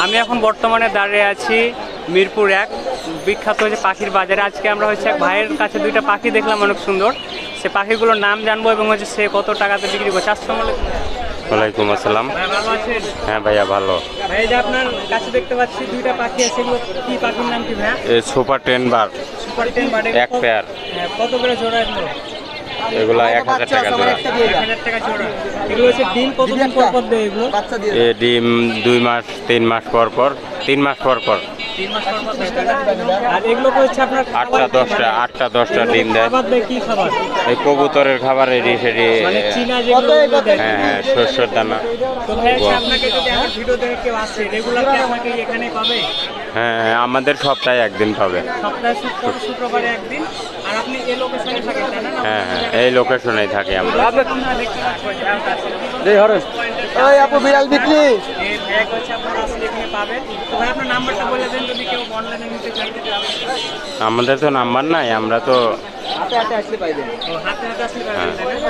আমি এখন বর্তমানে দাঁড়িয়ে আছি মিরপুর 1 বিখ্যাত হচ্ছে পাখির বাজারে। আজকে আমরা হচ্ছে এক ভাইয়ের কাছে দুইটা পাখি দেখলাম, অনেক সুন্দর। সে পাখিগুলোর নাম জানবো এবং হচ্ছে সে কত টাকাতে বিক্রি করছে। আসসালামু আলাইকুম। ওয়ালাইকুম আসসালাম। ভাই ভালো আছেন? হ্যাঁ ভাইয়া ভালো। ভাই যে আপনার কাছে দেখতে পাচ্ছি দুইটা পাখি আছে, এগুলো কি পাখির নাম কি ভাইয়া? এই সুপার 10 বার সুপার টেন বার্ড। এক পেয়ার, কত করে জোড়া এগুলো? এগুলা 1000 টাকা জোড়া। 1000 টাকা জোড়া। এগুলো হচ্ছে ডিম কতদিন পর পর দেয় এগুলো? এ ডিম 2 মাস 3 মাস পর পর, 3 মাস পর পর 3 মাস পর পর দেয়, তাই না? আর এগুলো তো হচ্ছে আপনার 8টা 10টা ডিম দেয়। খাবার দেয় কি খাবার? এই কবুতরের খাবার এডি সেডি। মানে চীনা যেগুলো ওগুলো দেয়। হ্যাঁ হ্যাঁ, শস্যের দানা। তো ভাই হচ্ছে আপনাকে যদি আমার ভিডিও দেখে কেউ আসে রেগুলার কি আমাকে এখানে পাবে? হ্যাঁ হ্যাঁ, আমাদের সপ্তাহে একদিন পাবে। সপ্তাহে শুক্রবারে একদিন। আর আপনি এই লোকেশনে থাকেন, তাই না? হ্যাঁ হ্যাঁ, এই লোকেশনেই থাকি আমরা। আপনারা দেখতে পাচ্ছেন ওই আপু বিড়াল বিক্রি। এই ব্যাগ হচ্ছে আপনারা আসলে এখানে পাবেন। তো ভাই আপনার নাম্বারটা বলে দেন যদি কেউ অনলাইনে নিতে চায়। আমাদের তো নাম্বার নাই, আমরা তো হাতে হাতে আসলে পাবেন, তাই না?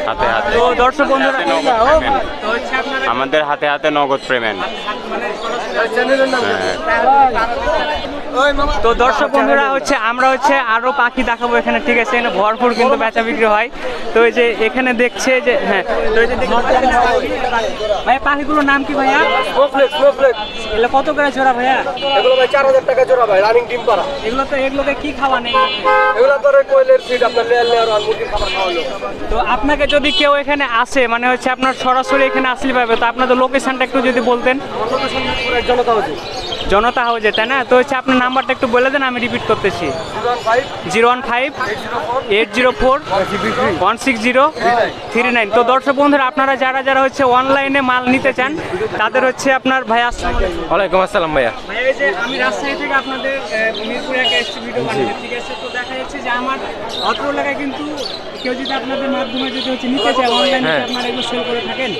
হাতে হাতে। তো দর্শক বন্ধুরা হাতে নগদ payment। তো হচ্ছে আপনারা আমাদের হাতে হাতে নগদ পেমেন্ট। মানে তো দর্শক বন্ধুরা হচ্ছে আমরা হচ্ছে আরো পাখি দেখাবো এখানে, ঠিক আছে? এখানে ভরপুর কিন্তু বেচা বিক্রি হয়। তো এই যে এখানে দেখছে যে হ্যাঁ, তো এই যে ভাই পাখিগুলোর নাম কি ভাইয়া? স্নোফ্লেক্স স্নোফ্লেক্স এগুলো কত করে জোড়া ভাইয়া? এগুলো ভাই 4000 টাকা জোড়া ভাই, রানিং ডিম পাড়া। এগুলোকে কি খাওয়া নেই? এগুলো তো কোয়েলের ফিড, আপনার লেয়ার আর মুরগির খাবার খাওয়ালো। তো আপনাকে যদি কেউ এখানে আসে মানে হচ্ছে আপনার সরাসরি এখানে আসলে পাবে, তো আপনাদের লোকেশনটা একটু যদি বলতেন। জনতা হচ্ছে জনতা হাউজে, তাই না? তো হচ্ছে আপনার নাম্বারটা একটু বলে দেন, আমি রিপিট করতেছি। 015-804-160-39। তো দর্শক বন্ধুরা আপনারা যারা যারা হচ্ছে অনলাইনে মাল নিতে চান তাদের হচ্ছে আপনার ভাই আসসালামু আলাইকুম। ওয়ালাইকুম আসসালাম ভাইয়া। ভাই এই যে আমি রাজশাহী থেকে আপনাদের মিরপুর 1 এসছি ভিডিও বানাতে, ঠিক আছে? তো দেখা যাচ্ছে যে আমার অত্র এলাকায় কিন্তু কেউ যদি আপনাদের মাধ্যমে যদি হচ্ছে নিতে চায় অনলাইনে, আপনারা এগুলো সেল করে থাকেন?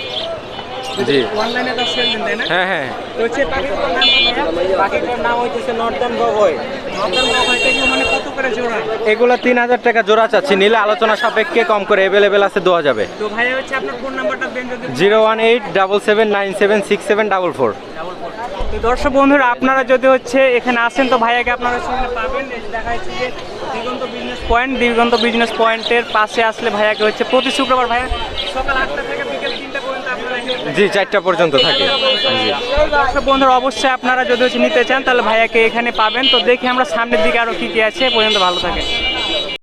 জি অনলাইনে তো সেল দেন, তাই না? হ্যাঁ হ্যাঁ। তো হচ্ছে পাখিগুলোর নাম কি ভাইয়া? পাখিটার নাম হইতেছে নর্দার্ন বয়। নর্দার্ন বয়, এগুলো মানে কত করে জোড়া? এগুলো 3000 টাকা জোড়া চাচ্ছি, নিলে আলোচনা সাপেক্ষে কম করে অ্যাভেলেবেল আছে, দেওয়া যাবে। তো ভাই হচ্ছে আপনার ফোন নাম্বারটা দেন যদি। 01877976744। তো দর্শক বন্ধুরা আপনারা যদি হচ্ছে এখানে আসেন তো ভাইয়াকে আপনারা সঙ্গে পাবেন। এই যে দেখা যাচ্ছে যে দিগন্ত বিজনেস পয়েন্টের পাশে আসলে ভাইয়াকে হচ্ছে প্রতি শুক্রবার ভাইয়া সকাল 8টা থেকে বিকেল 3টা পর্যন্ত আপনারা এখানে জি 4টা পর্যন্ত থাকে। দর্শক বন্ধুরা অবশ্যই আপনারা যদি হচ্ছে নিতে চান তাহলে ভাইয়াকে এখানে পাবেন। তো দেখি আমরা সামনের দিকে আরো কি কি আছে, পর্যন্ত ভালো থাকে।